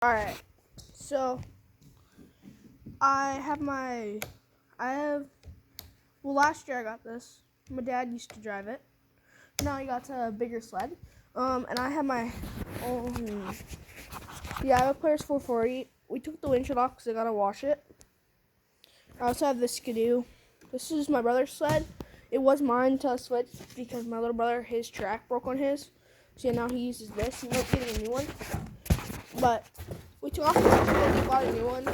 Alright, so I have last year I got this. My dad used to drive it. Now he got a bigger sled. And I have my own, I have a Players 440. We took the windshield off because I gotta wash it. I also have this Skidoo. This is my brother's sled. It was mine until I switched because my little brother, his track broke on his. So now he uses this. He might get a new one. But we took off the windshield, we bought a new one.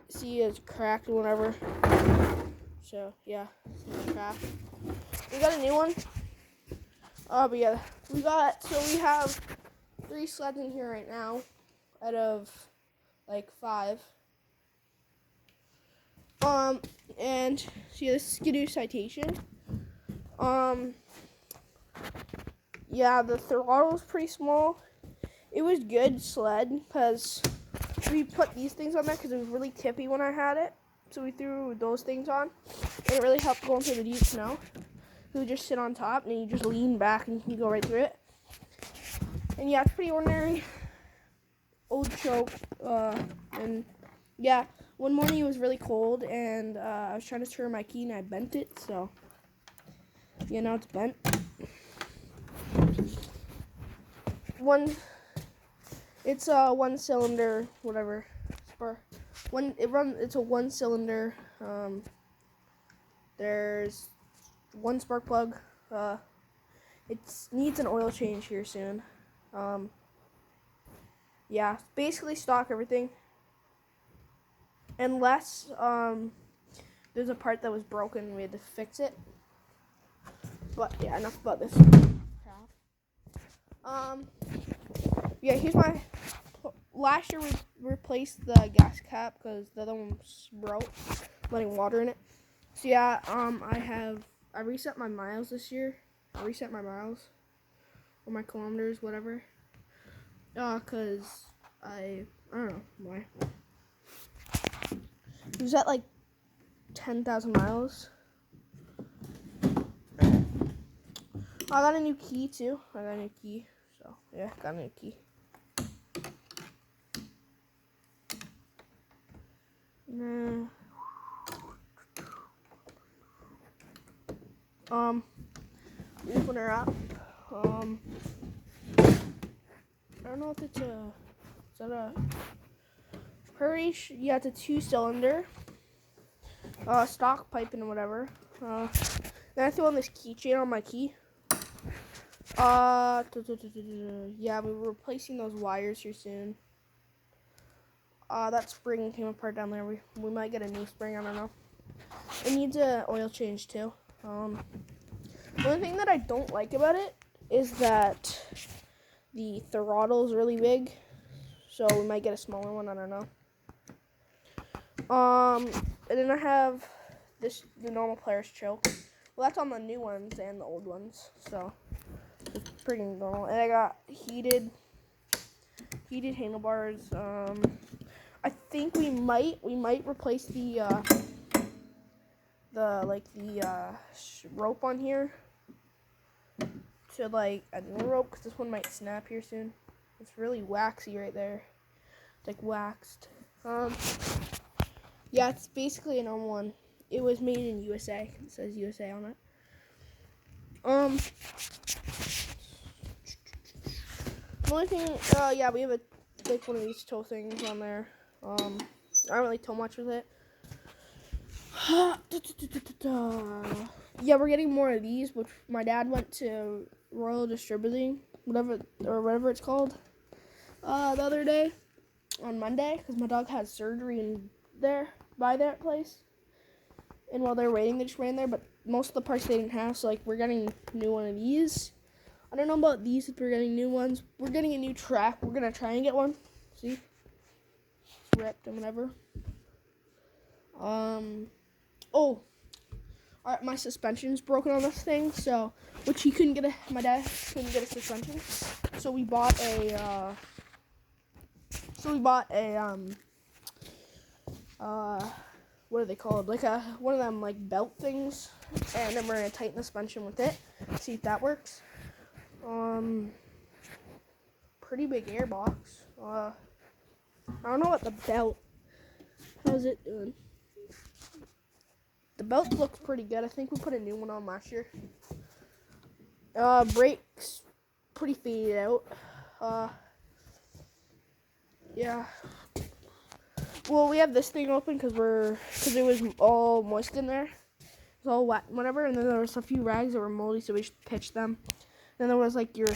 See, it's cracked or whatever. So, yeah, it's cracked. We got a new one. But yeah, we have 3 sleds in here right now out of like 5. And see, this is Skidoo Citation. Yeah, the throttle was pretty small. It was good sled because we put these things on there because it was really tippy when I had it. So we threw those things on. And it really helped going through the deep snow. You would just sit on top and you just lean back and you go right through it. And yeah, it's pretty ordinary. Old choke. And yeah, one morning it was really cold and I was trying to turn my key and I bent it. So yeah, now it's bent. It's a 1-cylinder, whatever. It's a 1-cylinder. There's 1 spark plug. It needs an oil change here soon. Yeah, basically stock everything. Unless there's a part that was broken and we had to fix it. But yeah, enough about this crap. Yeah, here's my. Last year we replaced the gas cap because the other one broke, letting water in it. So yeah, I reset my miles this year. I reset my miles or my kilometers, whatever. Cause I don't know why. It was at like 10,000 miles. I got a new key too. So yeah, got a new key. Open her up. I don't know if it's is that a Hurrish? Yeah, it's a 2-cylinder. Stock piping and whatever. Then I threw on this keychain on my key. Yeah, we're replacing those wires here soon. That spring came apart down there. We might get a new spring, I don't know. It needs an oil change too. The only thing that I don't like about it is that the throttle is really big. So we might get a smaller one, I don't know. And then I have the normal Players choke. Well, that's on the new ones and the old ones, so it's pretty normal. And I got heated handlebars. I think we might replace the rope on here to like a new rope because this one might snap here soon. It's really waxy right there. It's like waxed. Yeah, it's basically a normal one. It was made in USA. It says USA on it. The only thing, yeah, we have one of these tow things on there. I don't really tow much with it. Yeah, we're getting more of these, which my dad went to Royal Distributing, whatever it's called, the other day, on Monday, because my dog had surgery by that place. And while they're waiting, they just ran there, but most of the parts they didn't have, so like we're getting a new one of these. I don't know about these if we're getting new ones. We're getting a new track. We're gonna try and get one. See? It's ripped and whatever. Alright, my suspension's broken on this thing, so my dad couldn't get a suspension. So we bought a what are they called? Like one of them like belt things, and then we're gonna tighten the suspension with it. See if that works. Pretty big airbox. I don't know what the belt. How's it doing? The belt looks pretty good. I think we put a new one on last year. Brakes pretty faded out. Yeah. Well, we have this thing open because it was all moist in there. It was all wet, whatever. And then there was a few rags that were moldy, so we just pitched them. Then there was like your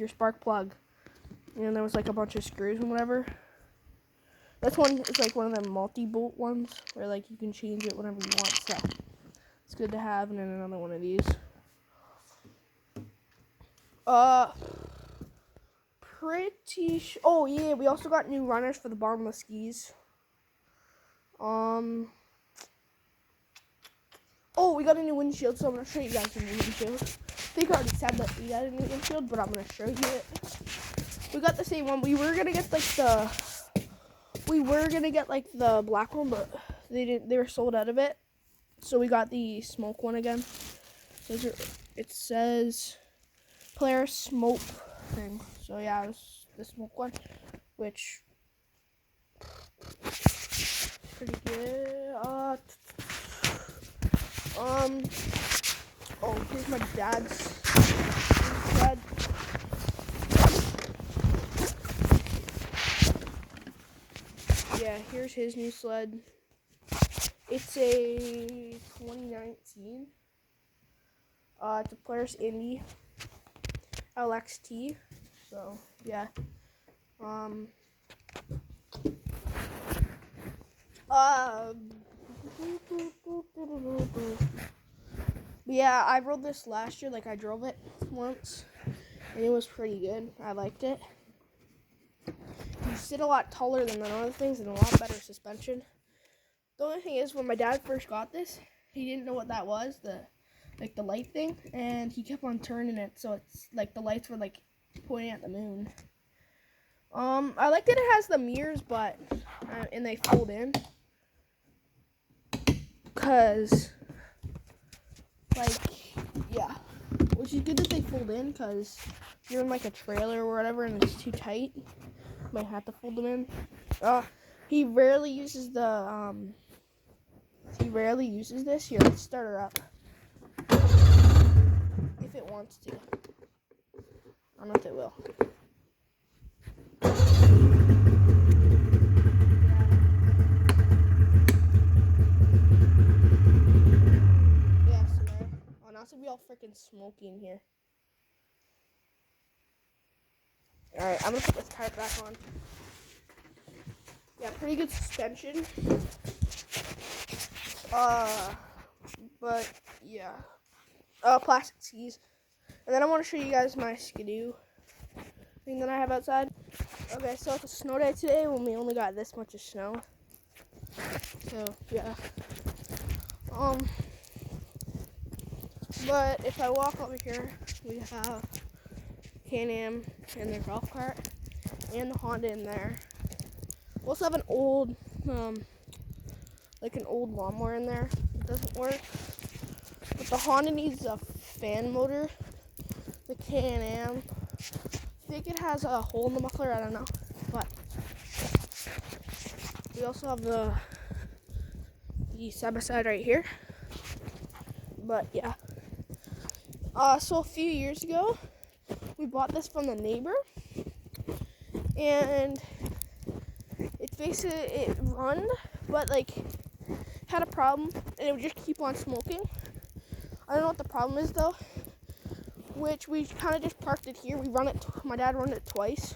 spark plug, and there was like a bunch of screws and whatever. That's one. It's like one of the multi-bolt ones where like you can change it whenever you want. So it's good to have. And then another one of these. Oh yeah, we also got new runners for the bottomless skis. Oh, we got a new windshield, so I'm gonna show you guys the new windshield. I think I already said that we got a new windshield, but I'm gonna show you it. We got the same one. We were gonna get like the black one, but they were sold out of it. So we got the smoke one again. It says Polaris smoke thing. So yeah, it was the smoke one, which pretty good. Oh, here's my dad's sled. Yeah, here's his new sled. It's a 2019. It's a Polaris Indy LXT. So yeah. Yeah, I rode this last year. Like I drove it once, and it was pretty good. I liked it. You sit a lot taller than the other things, and a lot better suspension. The only thing is, when my dad first got this, he didn't know what that was, the light thing, and he kept on turning it, so it's like the lights were like pointing at the moon. I like that it has the mirrors, but and they fold in, cause yeah, which is good that they fold in, cause if you're in like a trailer or whatever and it's too tight, you might have to fold them in. He rarely uses this. Here, let's start her up. If it wants to. I don't know if it will. Yeah, so there. Oh, now it's gonna be all freaking smoky in here. Alright, I'm gonna put this tarp back on. Yeah, pretty good suspension. But yeah. Plastic skis. And then I want to show you guys my skidoo thing that I have outside. Okay, so it's a snow day today when we only got this much of snow. So yeah. But if I walk over here, we have Can-Am and their golf cart and the Honda in there. We also have an old lawnmower in there. It doesn't work. But the Honda needs a fan motor. The Can-Am, I think it has a hole in the muffler, I don't know. But we also have the side-by-side right here. But yeah. So a few years ago, we bought this from the neighbor, and it run, but like had a problem, and it would just keep on smoking. I don't know what the problem is though. Which we kind of just parked it here. My dad run it twice,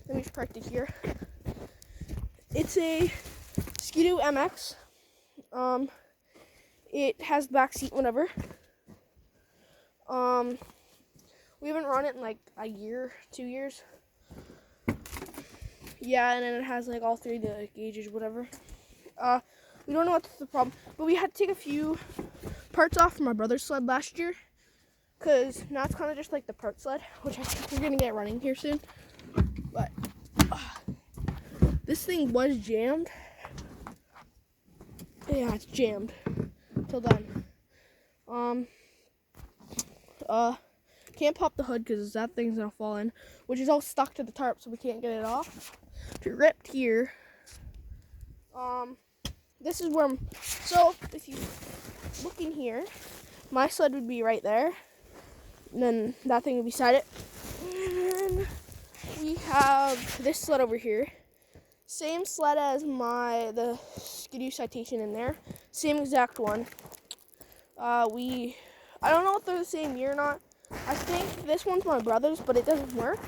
then we just parked it here. It's a Skidoo MX. It has back seat whenever. We haven't run it in like a year, 2 years. Yeah, and then it has like all three of the gauges, whatever. We don't know what's the problem, but we had to take a few parts off from my brother's sled last year, because now it's kind of just like the part sled, which I think we're gonna get running here soon. But this thing was jammed. Yeah, it's jammed till then. Can't pop the hood because that thing's gonna fall in, which is all stuck to the tarp, so we can't get it off. ripped here. This is where so if you look in here, my sled would be right there, and then that thing would be beside it. And then we have this sled over here. Same sled as the Skidoo Citation in there. Same exact one. I don't know if they're the same year or not. I think this one's my brother's, but it doesn't work.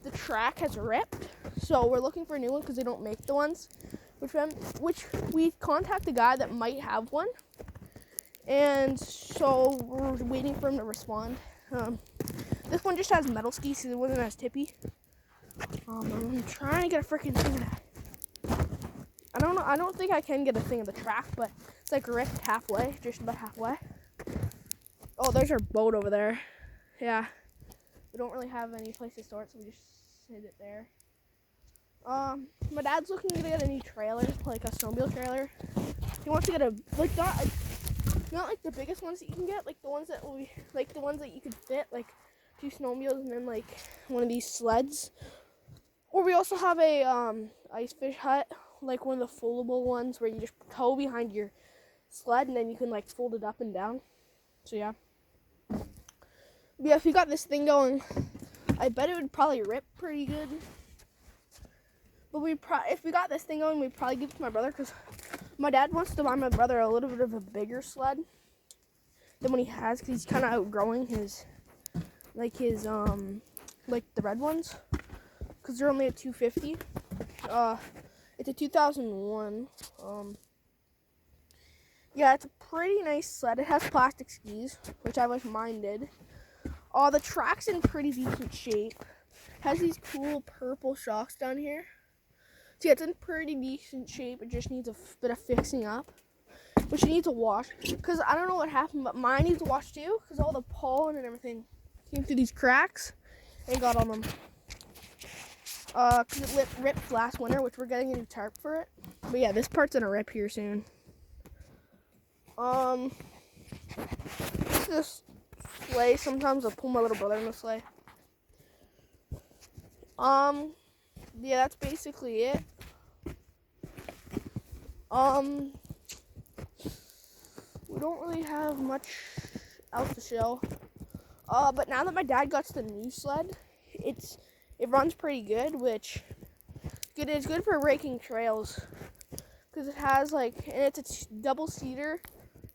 The track has ripped, so we're looking for a new one because they don't make the ones. Which we contact the guy that might have one, and so we're waiting for him to respond. This one just has metal skis because it wasn't as tippy. I'm trying to get a freaking thing of that. I don't know. I don't think I can get a thing of the track, but it's like ripped halfway, just about halfway. Oh, there's our boat over there. Yeah, we don't really have any place to store it, so we just sit it there. My dad's looking to get a new trailer, like a snowmobile trailer. He wants to get not like the biggest ones that you can get, like the ones that you could fit, like 2 snowmobiles and then like one of these sleds. Or we also have a ice fish hut, like one of the foldable ones where you just tow behind your sled and then you can like fold it up and down. So yeah. But yeah, if we got this thing going, I bet it would probably rip pretty good. But if we got this thing going, we'd probably give it to my brother because my dad wants to buy my brother a little bit of a bigger sled than what he has because he's kind of outgrowing his like the red ones because they're only at 250. It's a 2001. Yeah, it's a pretty nice sled. It has plastic skis, which I wish mine did. The track's in pretty decent shape. It has these cool purple shocks down here. So yeah, it's in pretty decent shape. It just needs a bit of fixing up, which it needs a wash. Because I don't know what happened, but mine needs a wash too. Because all the pollen and everything came through these cracks and got on them. Because it ripped last winter, which we're getting a new tarp for it. But yeah, this part's gonna rip here soon. This sleigh. Sometimes I'll pull my little brother in the sleigh. Yeah, that's basically it. We don't really have much else to show. But now that my dad got the new sled, it runs pretty good, which is good for raking trails. Because it has and it's a double seater,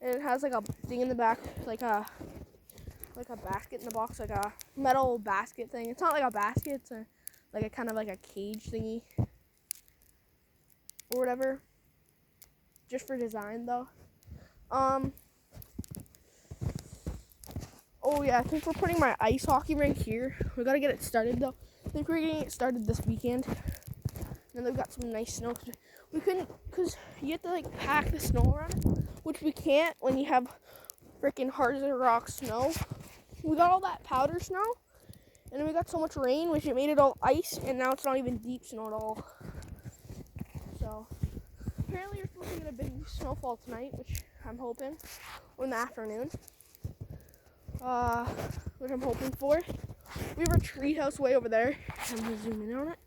and it has like a thing in the back, like a basket in the box, like a metal basket thing. It's not like a basket, it's like a kind of like a cage thingy or whatever, just for design though. Oh yeah, I think we're putting my ice hockey rink here. We gotta get it started though. I think we're getting it started this weekend. And they've got some nice snow. We couldn't, because you have to like pack the snow around it, which we can't when you have freaking hard as a rock snow. We got all that powder snow, and then we got so much rain, which it made it all ice, and now it's not even deep snow at all. So apparently you're supposed to get a big snowfall tonight, which I'm hoping, or in the afternoon. Which I'm hoping for. We have a tree house way over there. I'm gonna zoom in on it.